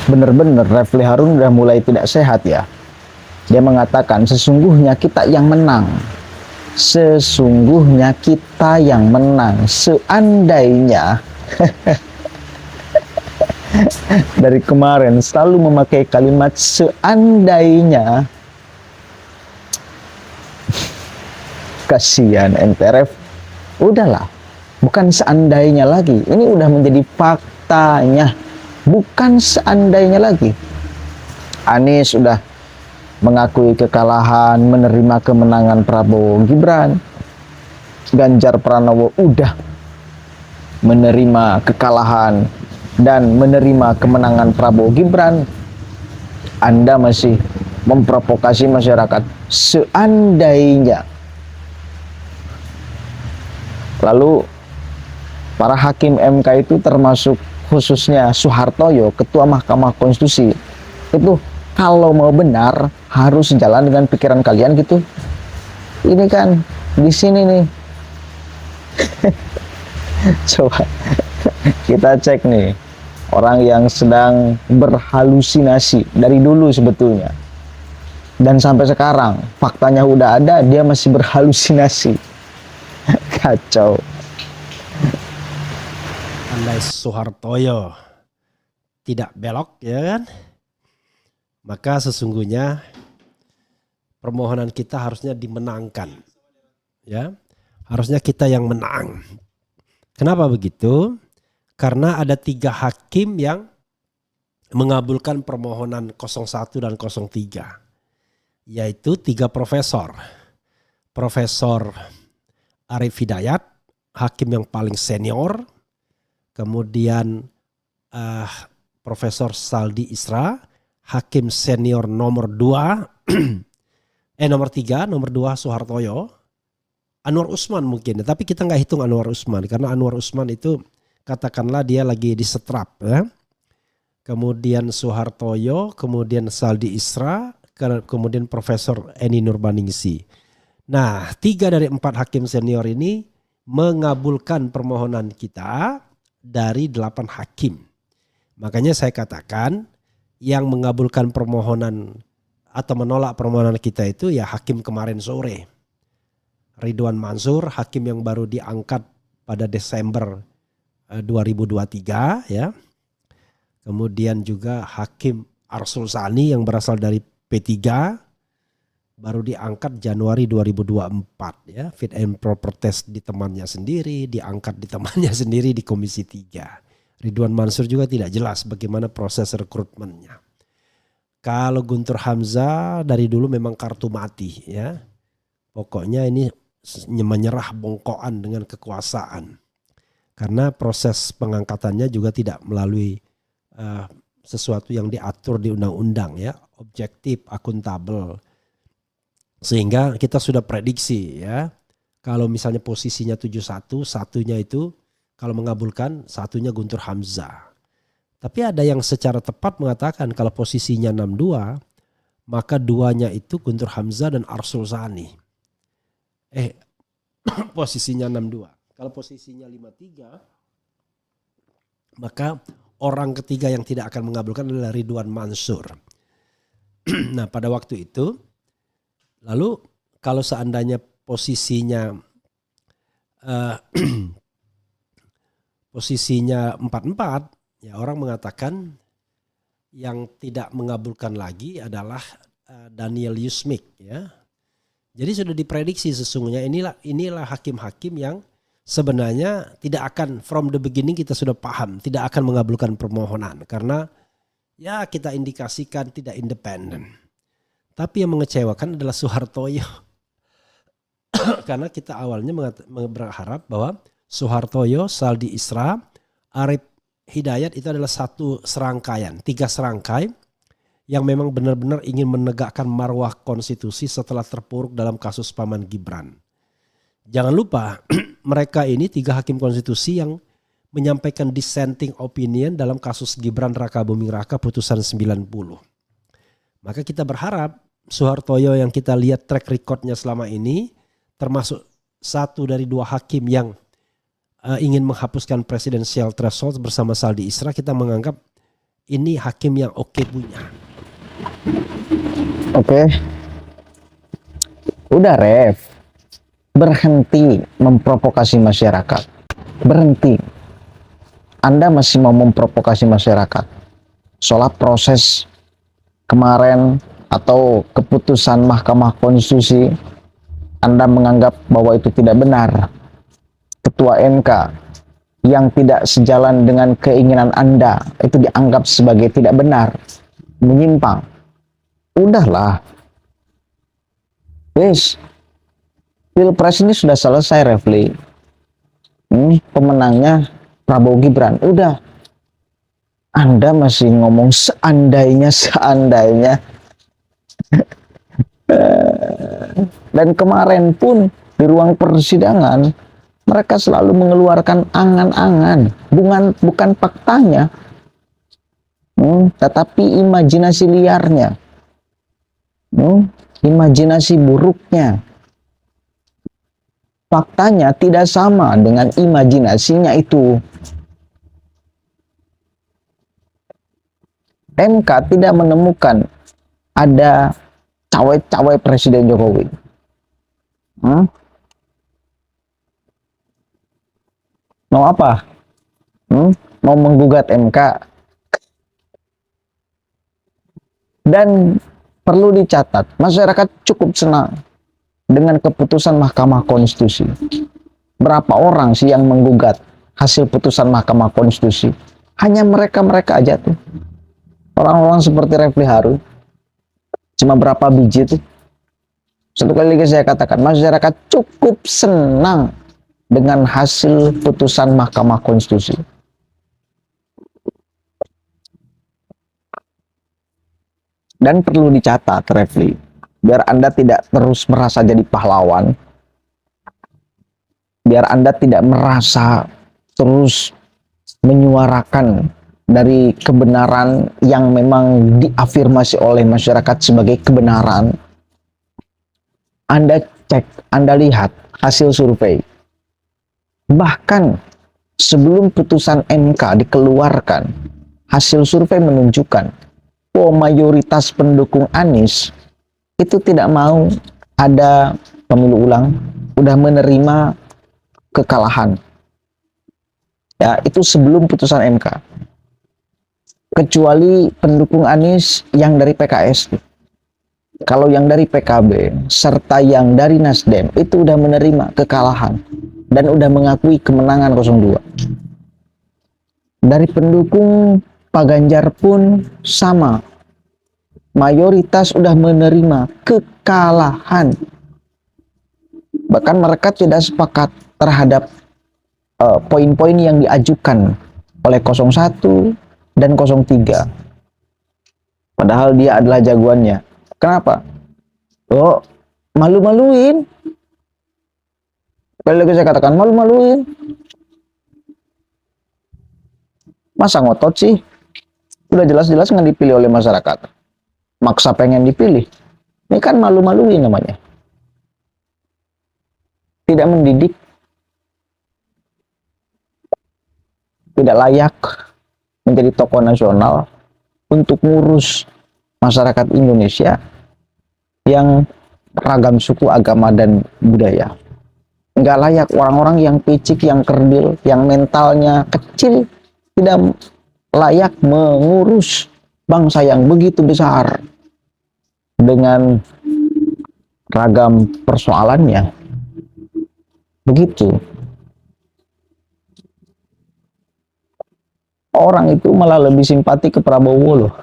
benar-benar Refli Harun udah mulai tidak sehat ya. Dia mengatakan sesungguhnya kita yang menang. Sesungguhnya kita yang menang. Seandainya dari kemarin selalu memakai kalimat seandainya. Kasihan NTRF. Udahlah, bukan seandainya lagi. Ini udah menjadi faktanya. Bukan seandainya lagi. Anies sudah mengakui kekalahan, menerima kemenangan Prabowo Gibran. Ganjar Pranowo udah menerima kekalahan dan menerima kemenangan Prabowo Gibran. Anda masih memprovokasi masyarakat seandainya. Lalu para hakim MK itu termasuk khususnya Soehartoyo, Ketua Mahkamah Konstitusi, itu kalau mau benar harus jalan dengan pikiran kalian gitu. Ini kan di sini nih. Coba kita cek nih, orang yang sedang berhalusinasi dari dulu sebetulnya. Dan sampai sekarang faktanya udah ada, dia masih berhalusinasi. Kacau. Andai Soehartoyo tidak belok, ya kan? Maka sesungguhnya permohonan kita harusnya dimenangkan. Ya, harusnya kita yang menang. Kenapa begitu? Karena ada 3 hakim yang mengabulkan permohonan 01 dan 03. Yaitu 3 profesor. Profesor Arif Hidayat, hakim yang paling senior. Kemudian Profesor Saldi Isra, hakim senior nomor 2. Nomor 3, nomor 2 Soehartoyo. Anwar Usman mungkin, tapi kita nggak hitung Anwar Usman. Karena Anwar Usman itu katakanlah dia lagi disetrap. Ya. Kemudian Soehartoyo, kemudian Saldi Isra, kemudian Profesor Eni Nurbaningsi. Nah, 3 dari 4 hakim senior ini mengabulkan permohonan kita dari 8 hakim. Makanya saya katakan yang mengabulkan permohonan atau menolak permohonan kita itu ya hakim kemarin sore. Ridwan Mansur, hakim yang baru diangkat pada Desember 2023 ya. Kemudian juga hakim Arsul Sani yang berasal dari P3 baru diangkat Januari 2024 ya, fit and proper test di temannya sendiri, diangkat di temannya sendiri di Komisi 3. Ridwan Mansur juga tidak jelas bagaimana proses rekrutmennya. Kalau Guntur Hamzah dari dulu memang kartu mati ya. Pokoknya ini menyerah bongkoan dengan kekuasaan. Karena proses pengangkatannya juga tidak melalui sesuatu yang diatur di undang-undang ya, objektif, akuntabel. Sehingga kita sudah prediksi ya, kalau misalnya posisinya 71, satunya itu kalau mengabulkan satunya Guntur Hamzah. Tapi ada yang secara tepat mengatakan kalau posisinya 62, maka 2-nya itu Guntur Hamzah dan Arsul Sani. Posisinya 62. Kalau posisinya 53, maka orang ketiga yang tidak akan mengabulkan adalah Ridwan Mansur. Nah pada waktu itu, lalu kalau seandainya posisinya posisinya 44, ya orang mengatakan yang tidak mengabulkan lagi adalah Daniel Yusmik ya. Jadi sudah diprediksi sesungguhnya inilah hakim-hakim yang sebenarnya tidak akan from the beginning kita sudah paham tidak akan mengabulkan permohonan karena ya kita indikasikan tidak independen. Tapi yang mengecewakan adalah Soehartoyo. Karena kita awalnya berharap bahwa Soehartoyo, Saldi Isra, Arif Hidayat itu adalah satu serangkaian, 3 serangkai yang memang benar-benar ingin menegakkan marwah konstitusi setelah terpuruk dalam kasus Paman Gibran. Jangan lupa mereka ini 3 hakim konstitusi yang menyampaikan dissenting opinion dalam kasus Gibran Rakabuming Raka putusan 90. Maka kita berharap Soehartoyo yang kita lihat track recordnya selama ini termasuk 1 dari 2 hakim yang ingin menghapuskan presidensial threshold bersama Saldi Isra, kita menganggap ini hakim yang oke punya. Oke. Udah Ref, berhenti memprovokasi masyarakat. Berhenti. Anda masih mau memprovokasi masyarakat. Soal proses kemarin atau keputusan Mahkamah Konstitusi, Anda menganggap bahwa itu tidak benar. Ketua MK yang tidak sejalan dengan keinginan Anda itu dianggap sebagai tidak benar, menyimpang. Udahlah. Wes, Pilpres ini sudah selesai, Refli. Pemenangnya Prabowo Gibran. Udah. Anda masih ngomong seandainya. Dan kemarin pun di ruang persidangan mereka selalu mengeluarkan angan-angan, bukan faktanya, tetapi imajinasi liarnya, imajinasi buruknya. Faktanya tidak sama dengan imajinasinya itu. MK tidak menemukan ada cawe-cawe Presiden Jokowi. Mau apa? Mau menggugat MK. Dan perlu dicatat, masyarakat cukup senang dengan keputusan Mahkamah Konstitusi. Berapa orang sih yang menggugat hasil putusan Mahkamah Konstitusi? Hanya mereka-mereka aja tuh. Orang-orang seperti Refli Harun. Cuma berapa biji tuh? Satu kali lagi saya katakan, masyarakat cukup senang dengan hasil putusan Mahkamah Konstitusi. Dan perlu dicatat, Refli, biar Anda tidak terus merasa jadi pahlawan, biar Anda tidak merasa terus menyuarakan dari kebenaran yang memang diafirmasi oleh masyarakat sebagai kebenaran. Anda cek, Anda lihat hasil survei. Bahkan sebelum putusan MK dikeluarkan, hasil survei menunjukkan bahwa mayoritas pendukung Anies itu tidak mau ada pemilu ulang, udah menerima kekalahan. Ya, itu sebelum putusan MK. Kecuali pendukung Anies yang dari PKS. Kalau yang dari PKB serta yang dari Nasdem itu udah menerima kekalahan dan udah mengakui kemenangan 02. Dari pendukung Pak Ganjar pun sama. Mayoritas udah menerima kekalahan. Bahkan mereka tidak sepakat terhadap poin-poin yang diajukan oleh 01 dan 03. Padahal dia adalah jagoannya. Kenapa? Oh, malu-maluin. Sekali lagi saya katakan, malu-maluin. Masa ngotot sih? Udah jelas-jelas nggak dipilih oleh masyarakat. Maksa pengen dipilih. Ini kan malu-maluin namanya. Tidak mendidik. Tidak layak menjadi tokoh nasional untuk ngurus masyarakat Indonesia yang ragam suku, agama, dan budaya. Nggak layak orang-orang yang picik, yang kerdil, yang mentalnya kecil, tidak layak mengurus bangsa yang begitu besar dengan ragam persoalannya. Begitu. Orang itu malah lebih simpati ke Prabowo loh.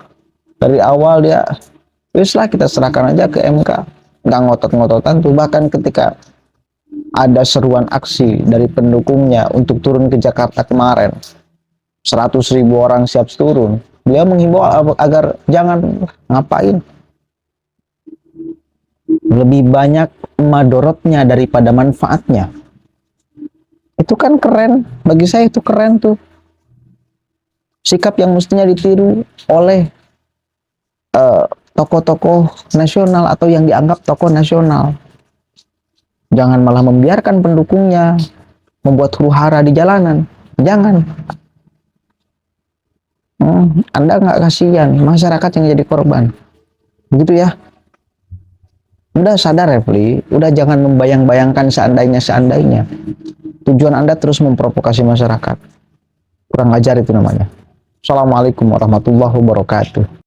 Dari awal dia, weslah kita serahkan aja ke MK. Nggak ngotot-ngototan tuh. Bahkan ketika ada seruan aksi dari pendukungnya untuk turun ke Jakarta kemarin, 100.000 orang siap turun. Dia menghimbau agar jangan ngapain. Lebih banyak madorotnya daripada manfaatnya. Itu kan keren. Bagi saya itu keren tuh. Sikap yang mestinya ditiru oleh tokoh-tokoh nasional atau yang dianggap tokoh nasional. Jangan malah membiarkan pendukungnya membuat huru-hara di jalanan. Jangan. Anda nggak kasihan, masyarakat yang jadi korban. Begitu ya. Udah sadar Refli, udah jangan membayang-bayangkan seandainya. Tujuan Anda terus memprovokasi masyarakat. Kurang ajar itu namanya. Assalamualaikum warahmatullahi wabarakatuh.